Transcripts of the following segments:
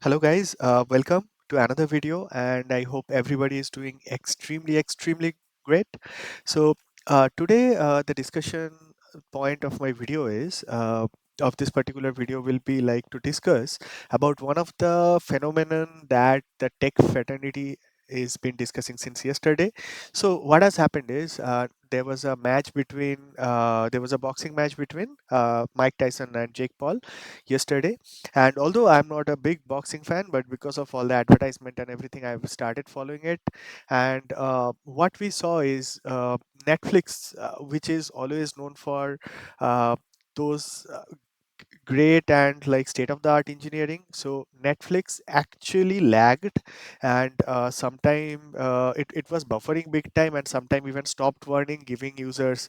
Hello guys, welcome to another video and I hope everybody is doing extremely great. So today the discussion point of my video is of this particular video will be like to discuss about one of the phenomenon that the tech fraternity is been discussing since yesterday. So what has happened is there was a boxing match between Mike Tyson and Jake Paul yesterday, and although I'm not a big boxing fan, but because of all the advertisement and everything, I've started following it. And what we saw is Netflix, which is always known for those great and like state of the art engineering. So Netflix actually lagged, and sometime it was buffering big time, and sometime even stopped warning, giving users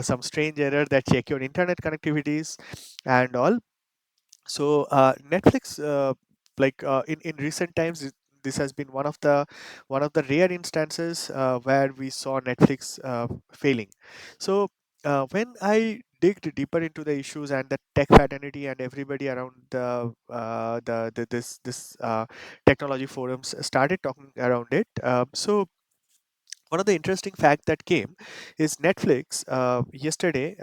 some strange error that check your internet connectivities and all. So Netflix, in recent times, this has been one of the rare instances where we saw Netflix failing. So when I digged deeper into the issues and the tech fraternity and everybody around the this technology forums started talking around it. So one of the interesting fact that came is Netflix yesterday,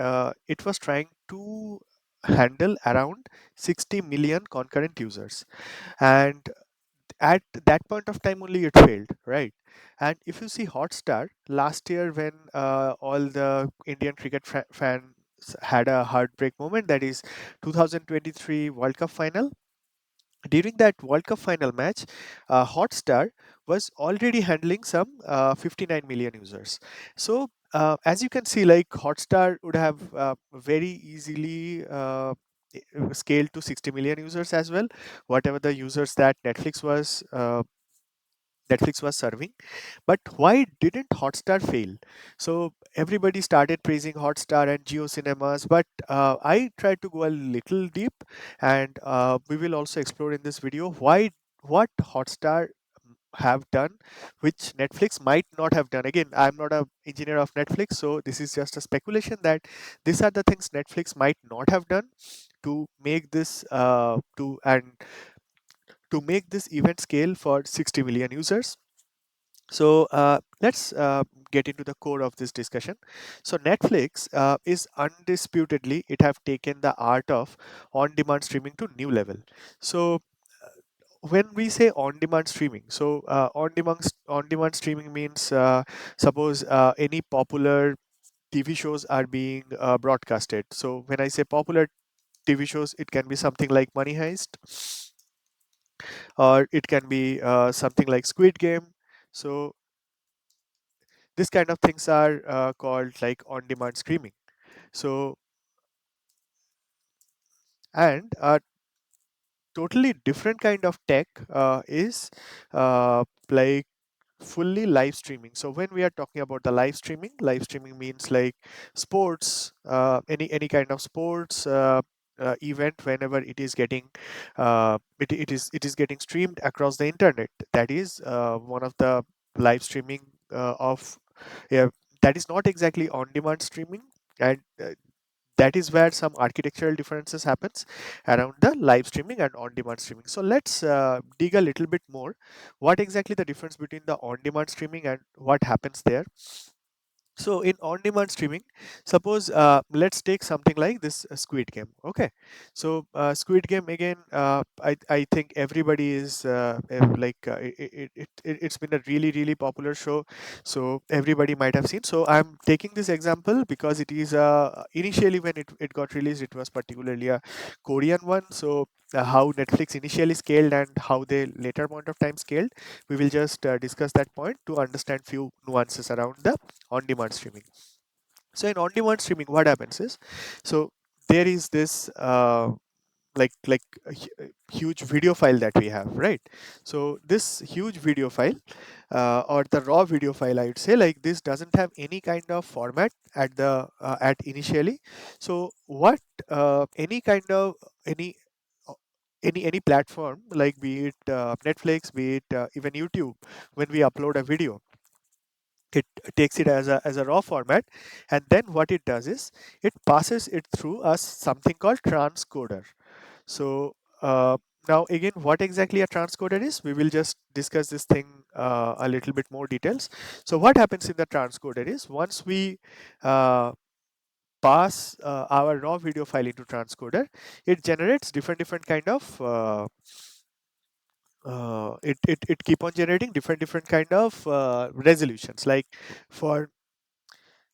it was trying to handle around 60 million concurrent users, and at that point of time only it failed, right? And if you see Hotstar last year, when all the Indian cricket fans had a heartbreak moment, that is 2023 World Cup final. During that World Cup final match, Hotstar was already handling some 59 million users. So as you can see, like Hotstar would have very easily scaled to 60 million users as well, whatever the users that Netflix was serving. But why didn't Hotstar fail? So everybody started praising Hotstar and Geo Cinemas, but I tried to go a little deep, and we will also explore in this video what Hotstar have done, which Netflix might not have done. Again, I'm not a engineer of Netflix, so this is just a speculation that these are the things Netflix might not have done to make this to make this event scale for 60 million users. So let's get into the core of this discussion. So Netflix is undisputedly, it have taken the art of on-demand streaming to new level. So when we say on-demand streaming, so on-demand streaming means suppose any popular TV shows are being broadcasted. So when I say popular TV shows, it can be something like Money Heist, or it can be something like Squid Game. So this kind of things are called like on-demand streaming. So and totally different kind of tech is like fully live streaming. So when we are talking about the live streaming means like sports, any kind of sports event, whenever it is getting it is getting streamed across the internet. That is one of the live streaming of yeah, that is not exactly on demand streaming, and that is where some architectural differences happens around the live streaming and on demand streaming. So let's dig a little bit more what exactly the difference between the on demand streaming and what happens there. So in on-demand streaming, suppose let's take something like this Squid Game. Okay, so Squid Game again. I think everybody is it's been a really popular show, so everybody might have seen. So I'm taking this example because it is initially when it got released, it was particularly a Korean one. So how Netflix initially scaled and how they later point of time scaled, we will just discuss that point to understand few nuances around the on-demand streaming. So in on-demand streaming, what happens is, so there is this a huge video file that we have, right? So this huge video file or the raw video file, I would say, like this doesn't have any kind of format at the at initially. So what any kind of uh, any platform, like be it Netflix, be it even YouTube, when we upload a video, it takes it as a raw format, and then what it does is it passes it through something called transcoder. So Now again, what exactly a transcoder is, we will just discuss this thing a little bit more details. So what happens in the transcoder is, once we uh, pass our raw video file into transcoder, it generates different kind of it keep on generating different kind of resolutions, like for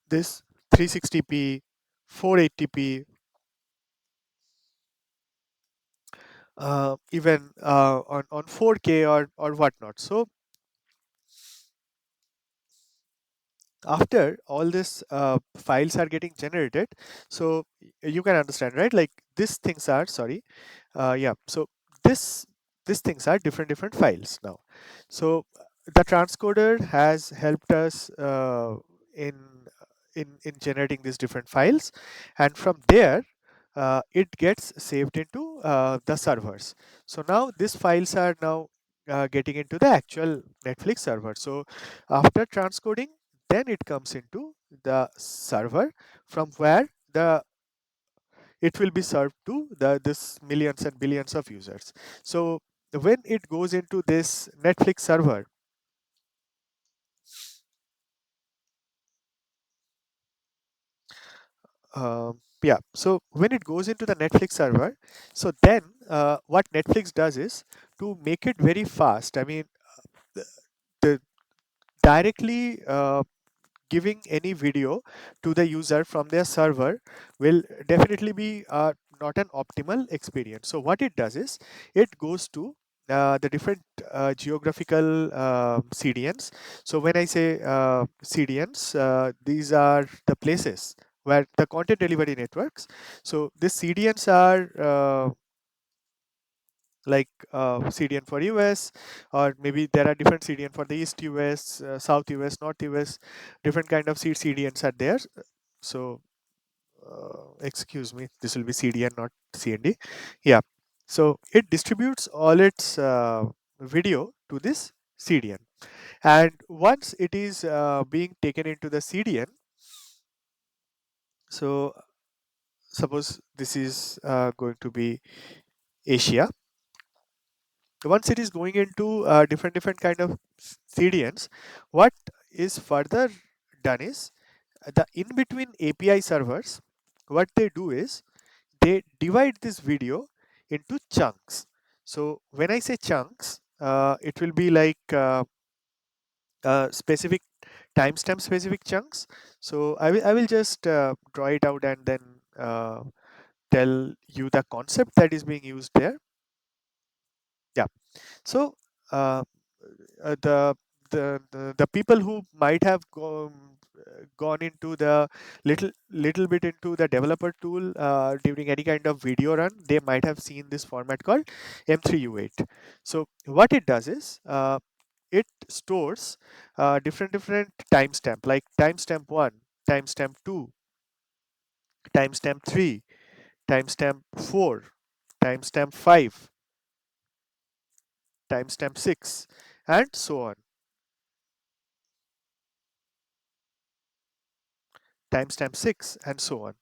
this 360p, 480p, even on 4K or whatnot. So after all this files are getting generated, so you can understand, right? Like these things are, sorry, yeah. So this these things are different files now. So the transcoder has helped us in in generating these different files, and from there it gets saved into the servers. So now these files are now getting into the actual Netflix server. So after transcoding, then it comes into the server, from where the it will be served to the this millions and billions of users. So when it goes into this Netflix server, yeah, so when it goes into the Netflix server, so then what Netflix does is, to make it very fast, I mean, the, the directly giving any video to the user from their server will definitely be not an optimal experience. So what it does is, it goes to the different geographical CDNs. So when I say CDNs, these are the places where the content delivery networks. So these CDNs are like CDN for US, or maybe there are different CDN for the East US, South US, North US, different kind of CDNs are there. So excuse me, this will be CDN, not CND. Yeah. So it distributes all its video to this CDN, and once it is being taken into the CDN, so suppose this is going to be Asia. Once it is going into different kind of CDNs, what is further done is, the in between API servers, what they do is, they divide this video into chunks. So when I say chunks, it will be like specific timestamp specific chunks. So I will just draw it out and then tell you the concept that is being used there. Yeah. So uh, the people who might have gone into the little bit into the developer tool during any kind of video run, they might have seen this format called M3U8. So what it does is, it stores different timestamp, like timestamp 1, timestamp 2, timestamp 3, timestamp 4, timestamp 5, timestamp 6, and so on, timestamp 6, and so on.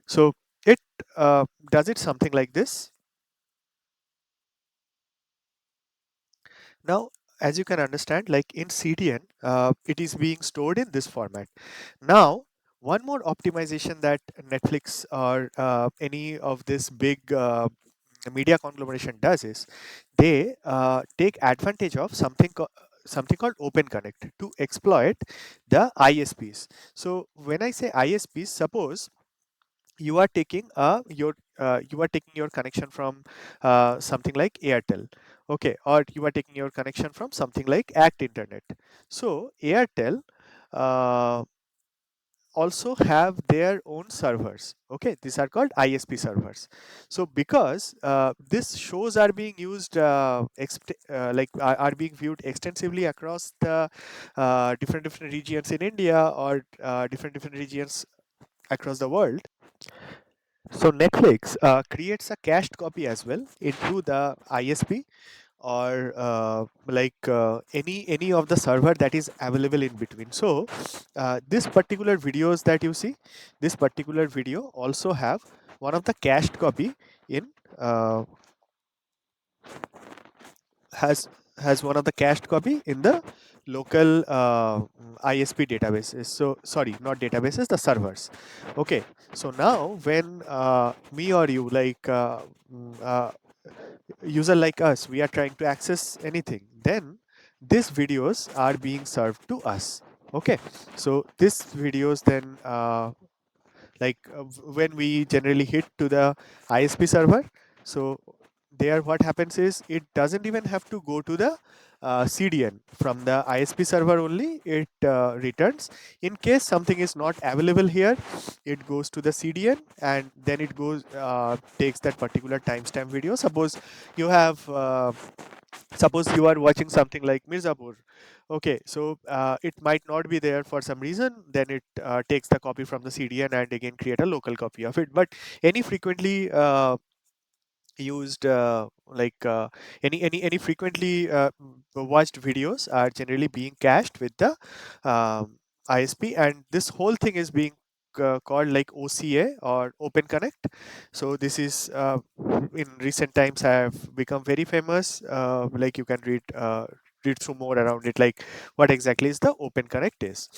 So it does it something like this. Now, as you can understand, like in CDN, it is being stored in this format. Now, one more optimization that Netflix or any of this big media conglomeration does is, they take advantage of something called Open Connect to exploit the ISPs. So when I say ISPs, suppose you are taking you are taking your connection from something like Airtel, okay, or you are taking your connection from something like Act Internet. So Airtel uh, also have their own servers, okay, these are called ISP servers. So because these shows are being used are being viewed extensively across the different regions in India, or different regions across the world. So Netflix creates a cached copy as well into the ISP, or any of the server that is available in between. So this particular videos that you see, this particular video also have one of the cached copy in uh, has has one of the cached copy in the local ISP databases. So sorry, not databases, the servers. Okay, so now when me or you, like user like us, we are trying to access anything, then these videos are being served to us. Okay, so these videos then when we generally hit to the ISP server, so there what happens is it doesn't even have to go to the CDN. From the ISP server only it returns. In case something is not available here, it goes to the CDN, and then it goes takes that particular timestamp video. Suppose you are watching something like Mirzapur. Okay, so it might not be there for some reason. Then it takes the copy from the CDN and again create a local copy of it. But any frequently used any frequently watched videos are generally being cached with the um, ISP, and this whole thing is being called like OCA or Open Connect. So this is in recent times have become very famous. Like you can read through more around it, like what exactly is the Open Connect is.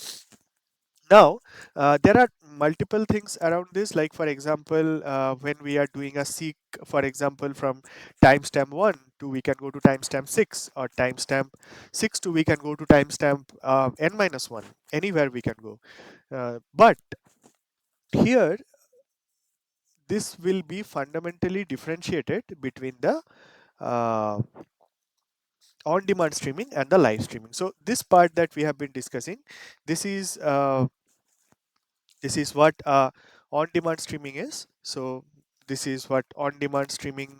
Now, there are multiple things around this. Like for example, when we are doing a seek, for example, from timestamp 1 to we can go to timestamp 6, or timestamp 6 to we can go to timestamp n minus 1. Anywhere we can go. But here, this will be fundamentally differentiated between the uh, on-demand streaming and the live streaming. So this part that we have been discussing, this is uh, this is what on-demand streaming is. So this is what on-demand streaming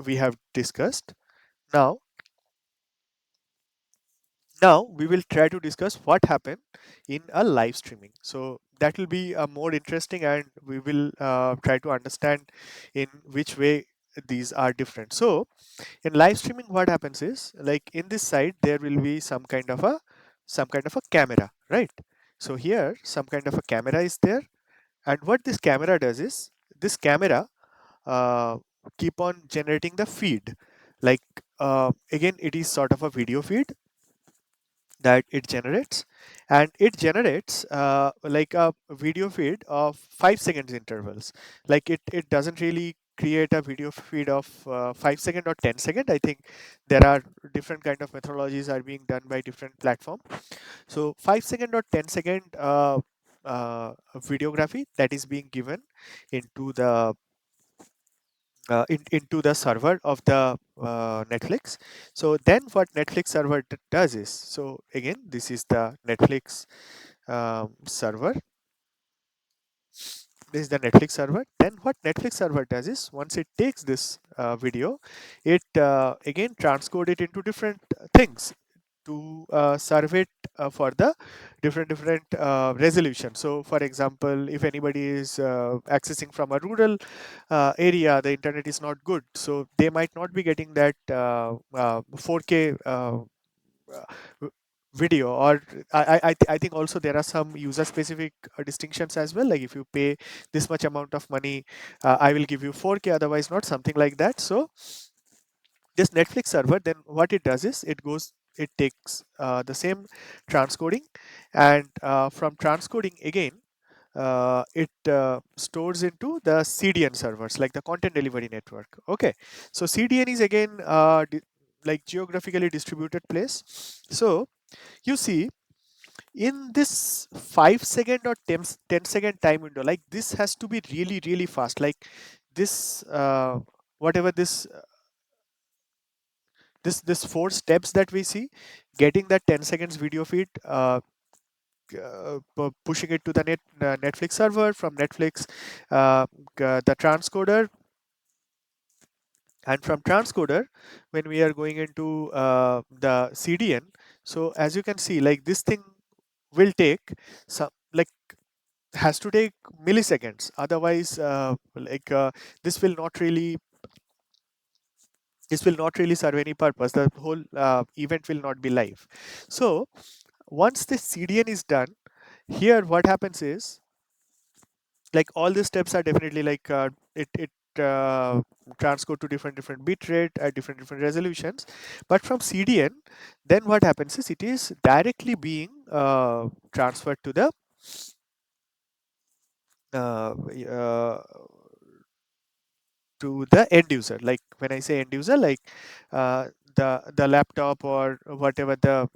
we have discussed. Now, now we will try to discuss what happened in a live streaming. So that will be more interesting, and we will try to understand in which way these are different. So in live streaming, what happens is, like in this side, there will be some kind of a camera, right? So here, some kind of a camera is there. And what this camera does is, this camera uh, keep on generating the feed. Like again, it is sort of a video feed that it generates, and it generates like a video feed of 5 seconds intervals. Like it doesn't really create a video feed of 5 second or 10 second. I think there are different kind of methodologies are being done by different platform. So 5 second or 10 second videography that is being given into the into the server of the Netflix. So then what Netflix server does is, so again, this is the Netflix server. This is the Netflix server. Then what Netflix server does is, once it takes this video, it again transcode it into different things to serve it for the different resolution. So for example, if anybody is accessing from a rural area, the internet is not good, so they might not be getting that 4K w- video. Or I think also there are some user specific distinctions as well, like if you pay this much amount of money, I will give you 4K, otherwise not, something like that. So this Netflix server, then what it does is, it takes the same transcoding, and from transcoding again, it stores into the CDN servers, like the content delivery network. Okay, so CDN is again like geographically distributed place. So you see, in this 5 second or 10 second time window, like this has to be really really fast. Like this whatever this four steps that we see, getting that 10 seconds video feed, pushing it to the Netflix server, from Netflix the transcoder, and from transcoder, when we are going into the CDN. So as you can see, like this thing will take some, like has to take milliseconds, otherwise this will not really serve any purpose. The whole event will not be live. So once the CDN is done, here what happens is, like all these steps are definitely like it transcode to different bit rate at different resolutions. But from CDN, then what happens is it is directly being transferred uh, uh, to the end user. Like when I say end user, like the laptop or whatever the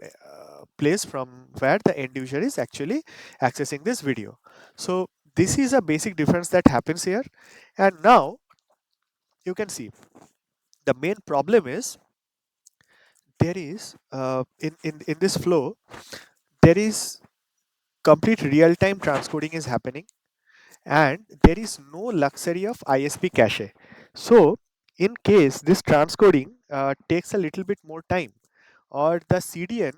place from where the end user is actually accessing this video. So this is a basic difference that happens here. And now you can see the main problem is there is in this flow there is complete real time transcoding is happening, and there is no luxury of ISP cache. So, in case this transcoding takes a little bit more time, or the CDN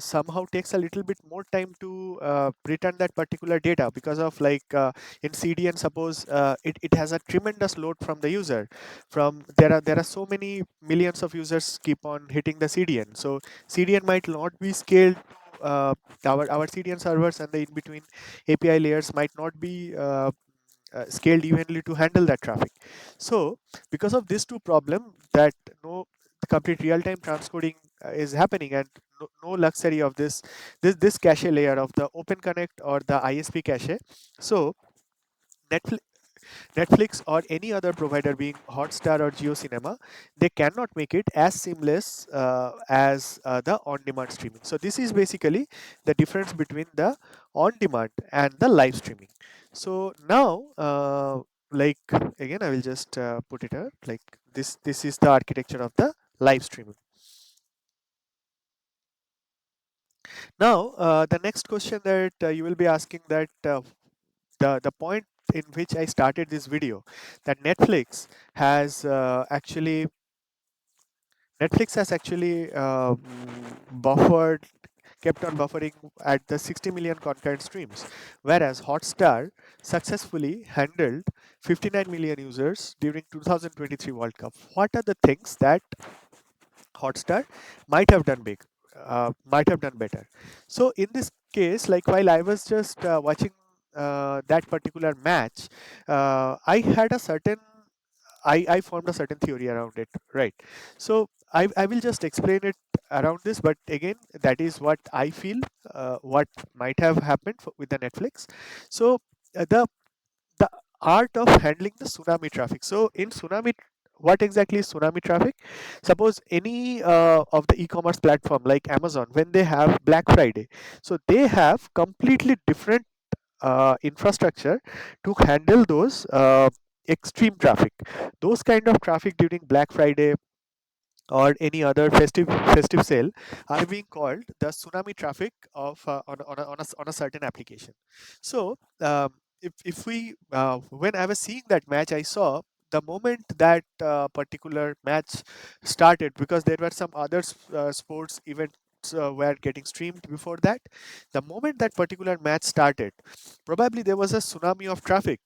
somehow takes a little bit more time to return that particular data, because of like in CDN, suppose it has a tremendous load from the user. From there are so many millions of users keep on hitting the CDN. So CDN might not be scaled to our CDN servers, and the in between API layers might not be scaled evenly to handle that traffic. So because of these two problem, that no complete real-time transcoding is happening, and no luxury of this cache layer of the open connect or the ISP cache. So Netflix, Netflix or any other provider, being Hotstar or JioCinema, they cannot make it as seamless as the on-demand streaming. So this is basically the difference between the on-demand and the live streaming. So now, like again, I will just put it here. Like this is the architecture of the live streaming. Now, the next question that you will be asking, that the point in which I started this video, that Netflix has actually buffered kept on buffering at the 60 million concurrent streams, whereas Hotstar successfully handled 59 million users during 2023 World Cup. What are the things that Hotstar might have done might have done better? So in this case, like while I was just watching that particular match, I had a certain I formed a certain theory around it, right? So I will just explain it around this, but again, that is what I feel, what might have happened with the Netflix. So the art of handling the tsunami traffic. So in tsunami, what exactly is tsunami traffic? Suppose any of the e-commerce platform like Amazon, when they have Black Friday, so they have completely different infrastructure to handle those extreme traffic. Those kind of traffic during Black Friday or any other festive sale are being called the tsunami traffic of on a certain application. So if we when I was seeing that match, I saw the moment that particular match started, because there were some other sports events were getting streamed before that. The moment that particular match started, probably there was a tsunami of traffic.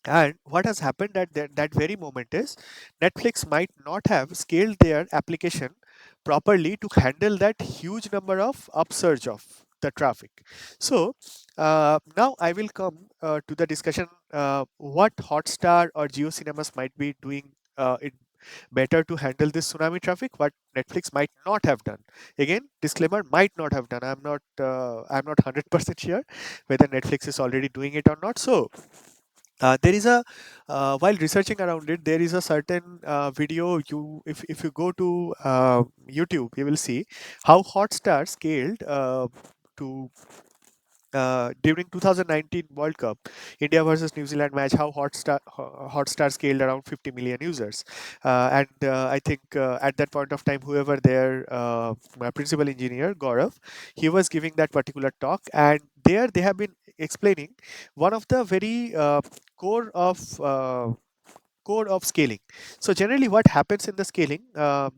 And what has happened at that very moment is Netflix might not have scaled their application properly to handle that huge number of upsurge of the traffic. So now I will come to the discussion, what Hotstar or Geo Cinemas might be doing it better to handle this tsunami traffic, what Netflix might not have done. Again, disclaimer, might not have done. I'm not 100% sure whether Netflix is already doing it or not. So there is a while researching around it, there is a certain video, if you go to YouTube, you will see how Hotstar scaled to during 2019 World Cup, India versus New Zealand match, how Hotstar scaled around 50 million users, and I think at that point of time, whoever their principal engineer Gaurav, he was giving that particular talk, and there they have been explaining one of the very core of core of scaling. So generally, what happens in the scaling,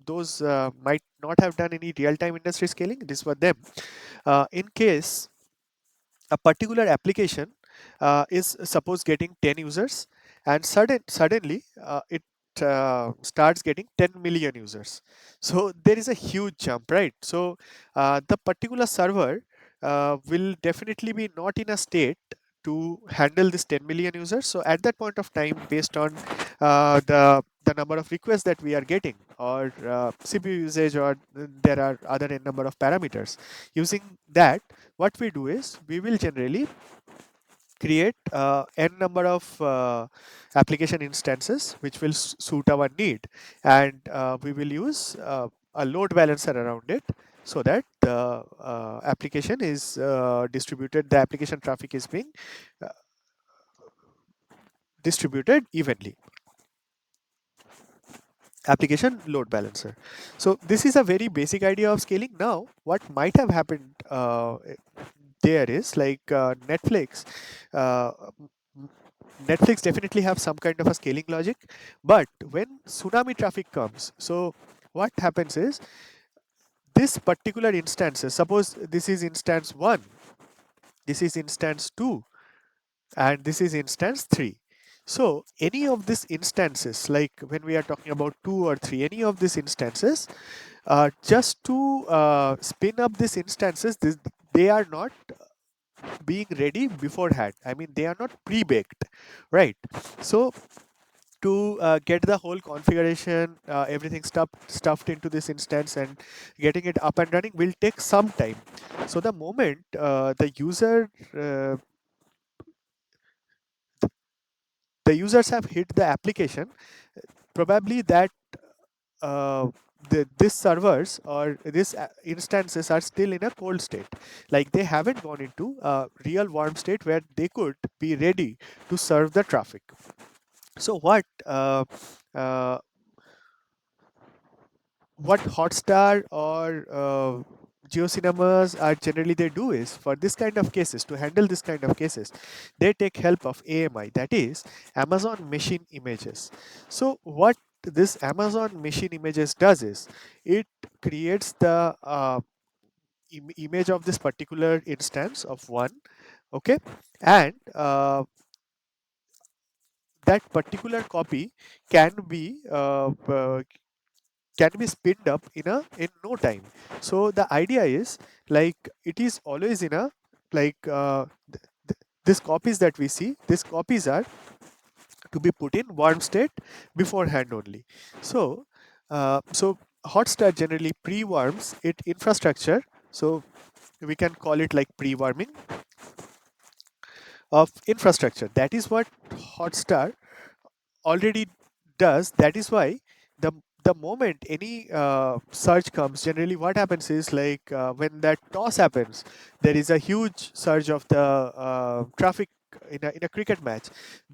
those might not have done any real-time industry scaling. This was them. In case a particular application is suppose getting 10 users, and suddenly it starts getting 10 million users, so there is a huge jump, right? So the particular server will definitely be not in a state to handle this 10 million users. So at that point of time, based on the number of requests that we are getting, or CPU usage, or there are other n number of parameters, using that, what we do is we will generally create n number of application instances which will suit our need, and we will use a load balancer around it, so that the application is distributed, the application traffic is being uh, distributed evenly. Application load balancer. So this is a very basic idea of scaling. Now what might have happened there is like uh, m- Netflix definitely have some kind of a scaling logic, but when tsunami traffic comes, so what happens is this particular instances, suppose this is instance 1, this is instance 2, and this is instance 3. So any of these instances, like when we are talking about 2 or 3, any of these instances, just to spin up these instances, they are not being ready beforehand. I mean, they are not pre-baked, right? So to get the whole configuration, everything stuffed into this instance and getting it up and running will take some time. So the moment the users have hit the application, probably that uh, this servers or this instances are still in a cold state, like they haven't gone into a real warm state where they could be ready to serve the traffic. So uh, what Hotstar or GeoCinemas are generally they do is, for this kind of cases, to handle this kind of cases, they take help of AMI, that is Amazon Machine Images. So what this Amazon Machine Images does is it creates the image of this particular instance of one, okay, and that particular copy can be spinned up in no time. So the idea is like it is always in a like these copies that we see, these copies are to be put in warm state beforehand only. So so Hotstar generally pre-warms it infrastructure. So we can call it like pre-warming of infrastructure. That is what Hotstar already does. That is why the the moment any surge comes, generally what happens is like when that toss happens, there is a huge surge of the traffic in a cricket match.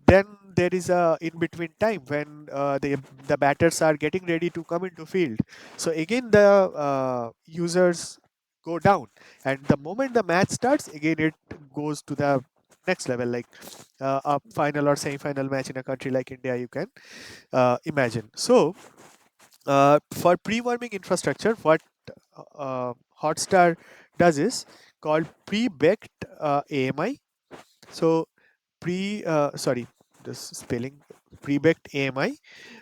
Then there is a in between time when the batters are getting ready to come into field. So again the users go down, and the moment the match starts again, it goes to the next level, like a final or semi-final match in a country like India, you can imagine. So, for pre-warming infrastructure, what Hotstar does is called pre-baked AMI. So, sorry, this spelling, pre-baked AMI,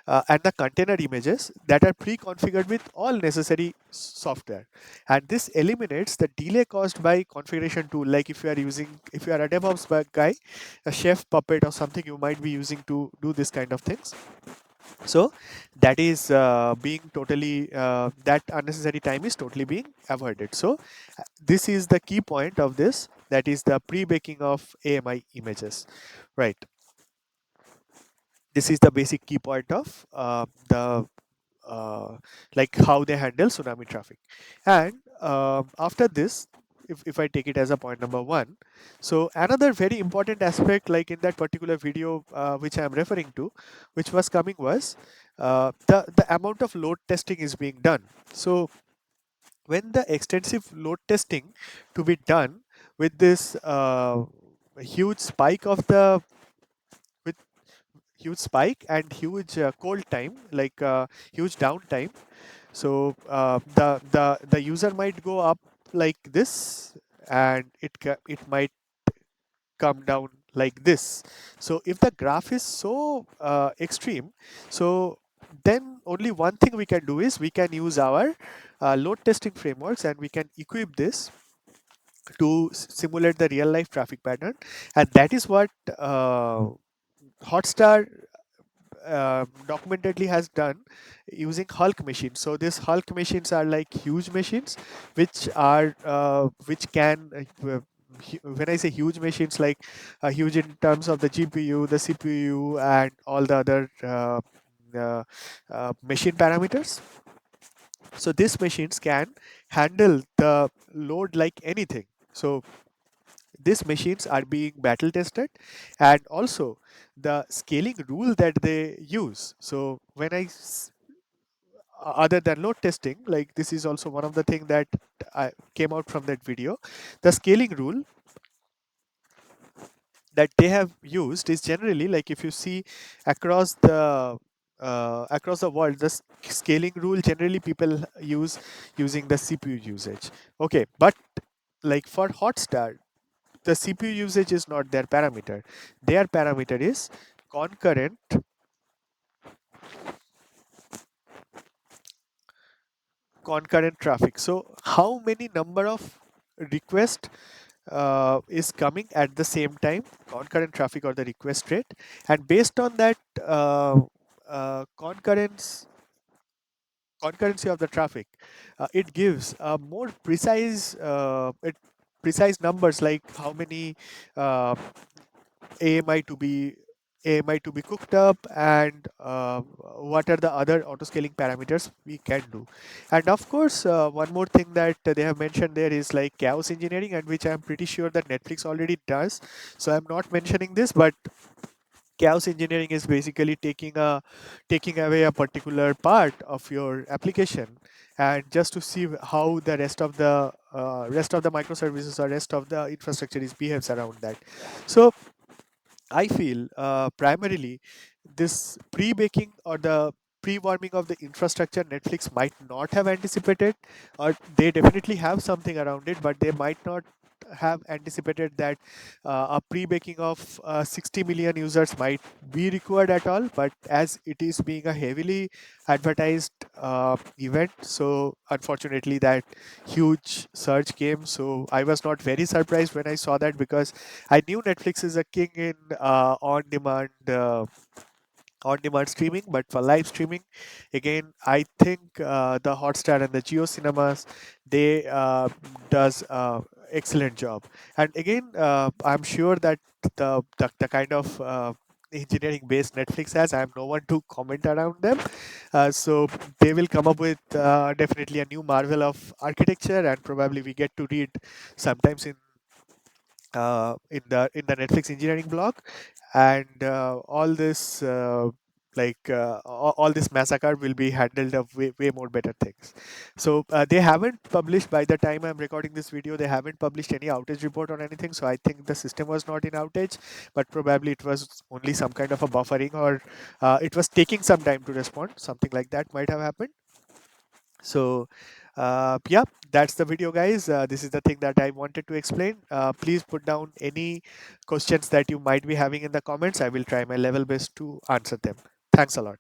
and the container images that are pre-configured with all necessary software, and this eliminates the delay caused by configuration tool. Like if you are a DevOps guy, a Chef, Puppet, or something you might be using to do this kind of things. So that is being totally that unnecessary time is totally being avoided. So this is the key point of this, that is the pre-baking of AMI images, right? This is the basic key point of the like how they handle tsunami traffic. And after this, if I take it as a point number one, so another very important aspect, like in that particular video which I am referring to, which was coming, was the amount of load testing is being done. So when the extensive load testing to be done with this huge spike of the with huge spike and huge cold time, like huge downtime. So the user might go up like this, and it might come down like this. So if the graph is so extreme, so then only one thing we can do is we can use our load testing frameworks, and we can equip this to simulate the real life traffic pattern, and that is what Hotstar documentedly has done using Hulk machines. So these Hulk machines are like huge machines, which can when I say huge machines, like huge in terms of the GPU, the CPU, and all the other uh, machine parameters. So these machines can handle the load like anything. So these machines are being battle tested, and also the scaling rule that they use. So other than load testing, like this is also one of the thing that came out from that video. The scaling rule that they have used is generally, like if you see across across the world, the scaling rule generally people use using the CPU usage. Okay, but like for Hotstar, the CPU usage is not their parameter. Their parameter is concurrent concurrent traffic. So how many number of request is coming at the same time, concurrent traffic or the request rate, and based on that concurrency of the traffic, it gives more precise numbers, like how many AMI to be AMI to be cooked up, and what are the other autoscaling parameters we can do. And of course, one more thing that they have mentioned there is like chaos engineering, and which I'm pretty sure that Netflix already does. So I'm not mentioning this, but chaos engineering is basically taking away a particular part of your application, and just to see how the rest of the microservices or rest of the infrastructure is behaves around that. So I feel primarily this pre-baking or the pre-warming of the infrastructure, Netflix might not have anticipated, or they definitely have something around it, but they might not have anticipated that a pre-baking of 60 million users might be required at all. But as it is being a heavily advertised event, so unfortunately that huge surge came. So I was not very surprised when I saw that, because I knew Netflix is a king in on demand streaming, but for live streaming, again, I think the Hotstar and the Geo Cinemas, they does excellent job. And again, I'm sure that the kind of engineering base Netflix has, I am no one to comment around them. So they will come up with definitely a new marvel of architecture, and probably we get to read sometimes in the Netflix engineering blog, and all this all this massacre will be handled of way more better things. So they haven't published, by the time I'm recording this video, they haven't published any outage report or anything. So I think the system was not in outage, but probably it was only some kind of a buffering, or it was taking some time to respond. Something like that might have happened. So yeah, that's the video, guys. This is the thing that I wanted to explain. Please put down any questions that you might be having in the comments. I will try my level best to answer them. Thanks a lot.